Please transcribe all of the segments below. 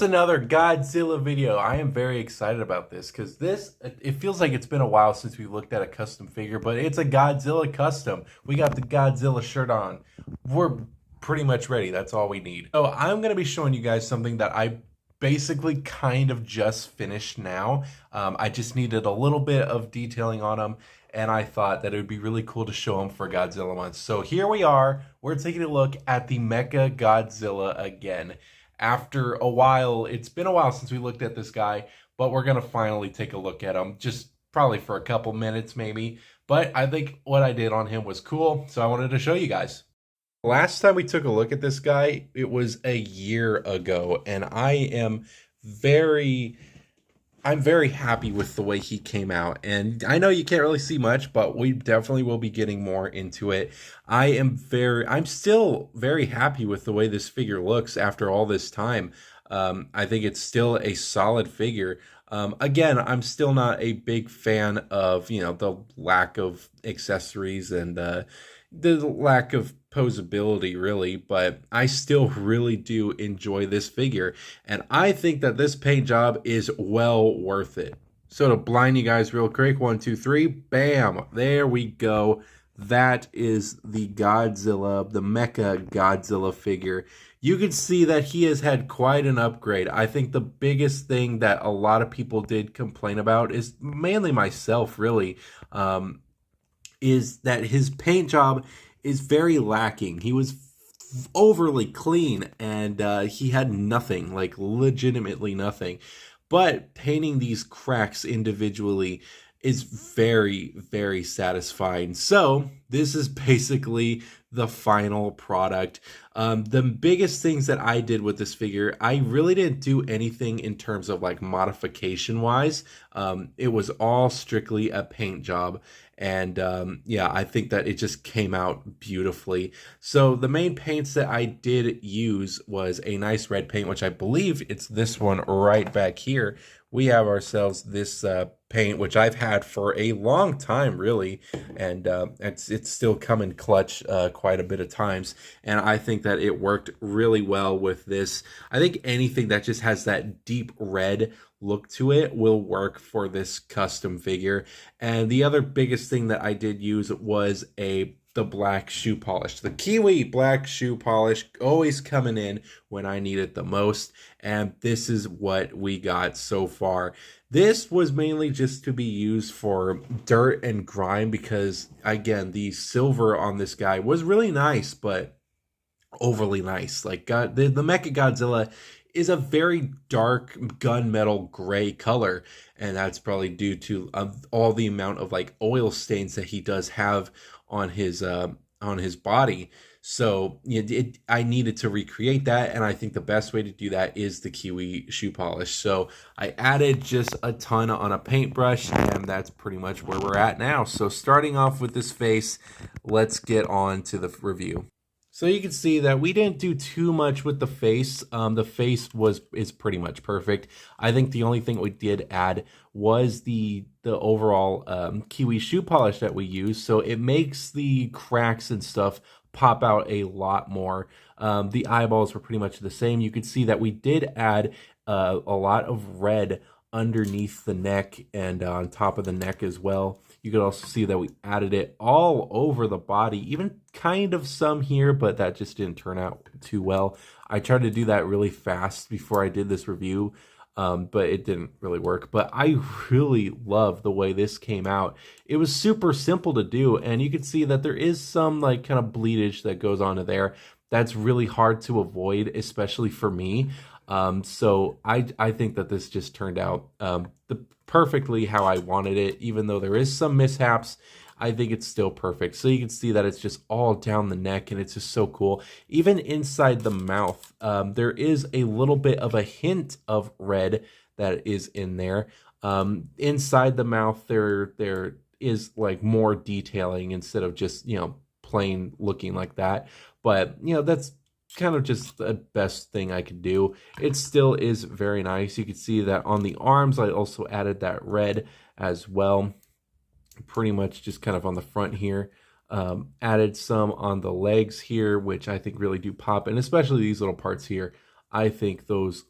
It's another Godzilla video. I am very excited about this because it feels like it's been a while since we looked at a custom figure, but it's a Godzilla custom. We got the Godzilla shirt on. We're pretty much ready. That's all we need. So I'm going to be showing you guys something that I basically kind of just finished now. I just needed a little bit of detailing on them, and I thought that it would be really cool to show them for Godzilla month. So here we are. We're taking a look at the Mechagodzilla again. After a while, it's been a while since we looked at this guy, but we're gonna finally take a look at him, just probably for a couple minutes maybe. But I think what I did on him was cool, so I wanted to show you guys. Last time we took a look at this guy, it was a year ago, and I'm very happy with the way he came out. And I know you can't really see much, but we definitely will be getting more into it. I'm still very happy with the way this figure looks after all this time. I think it's still a solid figure. Again, I'm still not a big fan of, the lack of accessories and the lack of posability, really, but I still really do enjoy this figure, and I think that this paint job is well worth it. So to blind you guys real quick, 1, 2, 3, bam, there we go. That is the Godzilla, the Mechagodzilla figure. You can see that he has had quite an upgrade. I think the biggest thing that a lot of people did complain about, is mainly myself really, is that his paint job is very lacking. He was overly clean, and he had nothing, like legitimately nothing. But painting these cracks individually is very, very satisfying. So this is basically the final product. The biggest things that I did with this figure, I really didn't do anything in terms of like modification wise. It was all strictly a paint job. And yeah, I think that it just came out beautifully. So the main paints that I did use was a nice red paint, which I believe it's this one right back here. We have ourselves this paint, which I've had for a long time, really, and it's still come in clutch quite a bit of times, and I think that it worked really well with this. I think anything that just has that deep red look to it will work for this custom figure. And the other biggest thing that I did use was the black shoe polish. The Kiwi black shoe polish, always coming in when I need it the most. And this is what we got so far. This was mainly just to be used for dirt and grime because, again, the silver on this guy was really nice, but overly nice. Like, the Mechagodzilla is a very dark gunmetal gray color, and that's probably due to all the amount of like oil stains that he does have on his body. So I needed to recreate that, and I think the best way to do that is the Kiwi shoe polish. So I added just a ton on a paintbrush, and that's pretty much where we're at now. So starting off with this face, let's get on to the review. So you can see that we didn't do too much with the face. The face is pretty much perfect. I think the only thing we did add was the overall Kiwi shoe polish that we use. So it makes the cracks and stuff pop out a lot more. The eyeballs were pretty much the same. You could see that we did add a lot of red underneath the neck and on top of the neck as well. You could also see that we added it all over the body, even kind of some here, but that just didn't turn out too well. I tried to do that really fast before I did this review, but it didn't really work. But I really love the way this came out. It was super simple to do, and you can see that there is some like kind of bleedage that goes onto there. That's really hard to avoid, especially for me. So I think that this just turned out perfectly how I wanted it. Even though there is some mishaps, I think it's still perfect. So you can see that it's just all down the neck, and it's just so cool. Even inside the mouth, there is a little bit of a hint of red that is in there. Inside the mouth, there is like more detailing instead of just, plain looking like that. But, that's kind of just the best thing I could do. It still is very nice. You can see that on the arms, I also added that red as well. Pretty much just kind of on the front here. Added some on the legs here, which I think really do pop. And especially these little parts here. I think those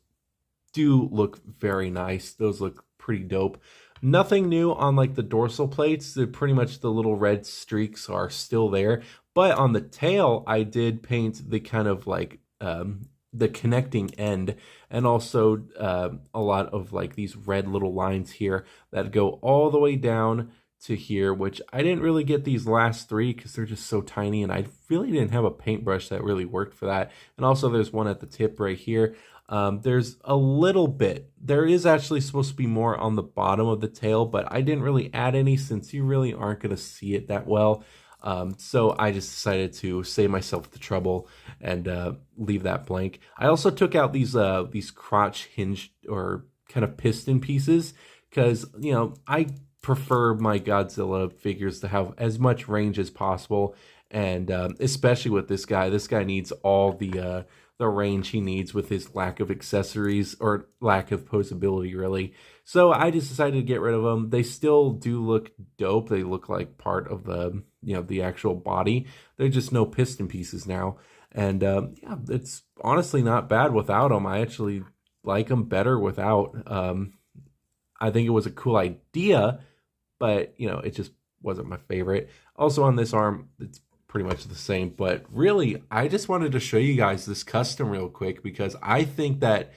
do look very nice. Those look pretty dope. Nothing new on like the dorsal plates. They're pretty much the little red streaks are still there. But on the tail, I did paint the kind of like the connecting end, and also a lot of like these red little lines here that go all the way down to here, which I didn't really get these last three because they're just so tiny, and I really didn't have a paintbrush that really worked for that. And also there's one at the tip right here. There's a little bit. There is actually supposed to be more on the bottom of the tail, but I didn't really add any since you really aren't going to see it that well. So I just decided to save myself the trouble and leave that blank. I also took out these crotch hinge or kind of piston pieces because, you know, I prefer my Godzilla figures to have as much range as possible, and especially with this guy. This guy needs all the range he needs with his lack of accessories or lack of posability, really. So I just decided to get rid of them. They still do look dope. They look like part of the, you know, the actual body. They're just no piston pieces now, and yeah, it's honestly not bad without them. I actually like them better without. I think it was a cool idea, but you know, it just wasn't my favorite. Also on this arm, it's pretty much the same, but really I just wanted to show you guys this custom real quick because I think that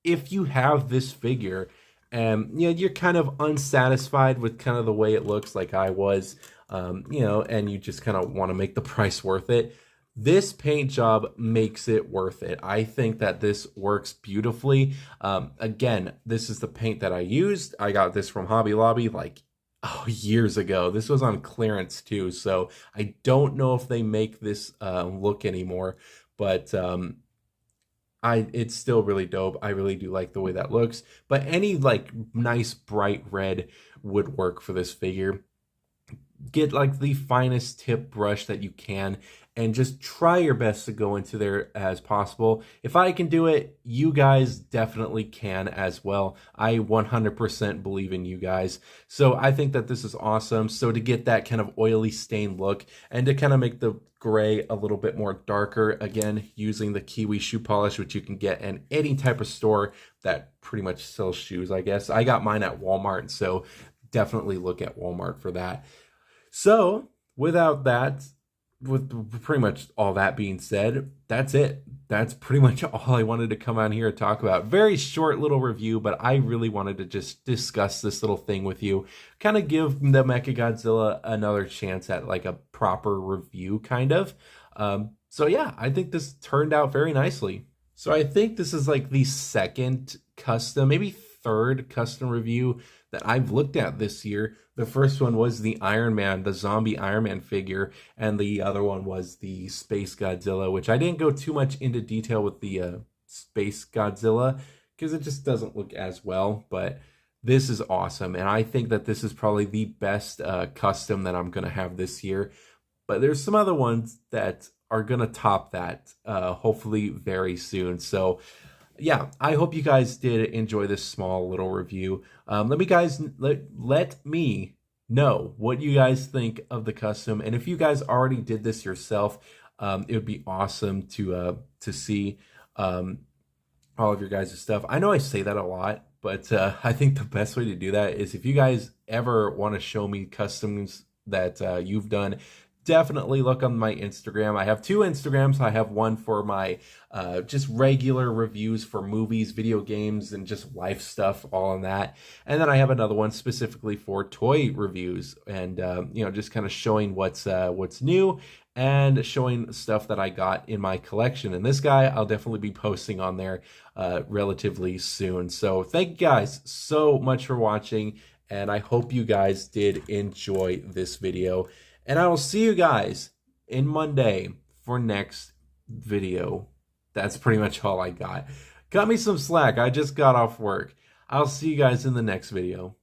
if you have this figure and you know, you're kind of unsatisfied with kind of the way it looks like I was, you know, and you just kind of want to make the price worth it, this paint job makes it worth it. I think that this works beautifully. Again, this is the paint that I used. I got this from Hobby Lobby like years ago. This was on clearance too, so I don't know if they make this look anymore, but it's still really dope. I really do like the way that looks, but any like nice bright red would work for this figure. Get like the finest tip brush that you can and just try your best to go into there as possible. If I can do it, you guys definitely can as well. I 100% believe in you guys. So I think that this is awesome. So to get that kind of oily stain look and to kind of make the gray a little bit more darker, again, using the Kiwi shoe polish, which you can get in any type of store that pretty much sells shoes, I guess. I got mine at Walmart, so definitely look at Walmart for that. So without that, with pretty much all that being said, that's it. That's pretty much all I wanted to come on here and talk about. Very short little review, but I really wanted to just discuss this little thing with you. Kind of give the Mechagodzilla another chance at like a proper review, kind of. So yeah, I think this turned out very nicely. So I think this is like the second custom, maybe third custom review that I've looked at this year. The first one was the Iron Man, the zombie Iron Man figure, and the other one was the Space Godzilla, which I didn't go too much into detail with the Space Godzilla because it just doesn't look as well, but this is awesome, and I think that this is probably the best custom that I'm going to have this year. But there's some other ones that are going to top that, hopefully very soon. So yeah, I hope you guys did enjoy this small little review. Let me know what you guys think of the custom, and if you guys already did this yourself, it would be awesome to see all of your guys' stuff. I know I say that a lot, but I think the best way to do that is if you guys ever want to show me customs that you've done, definitely look on my Instagram. I have two Instagrams. I have one for my just regular reviews for movies, video games, and just life stuff, all on that. And then I have another one specifically for toy reviews and you know, just kind of showing what's new and showing stuff that I got in my collection. And this guy I'll definitely be posting on there relatively soon. So thank you guys so much for watching, and I hope you guys did enjoy this video. And I will see you guys in Monday for next video. That's pretty much all I got. Cut me some slack. I just got off work. I'll see you guys in the next video.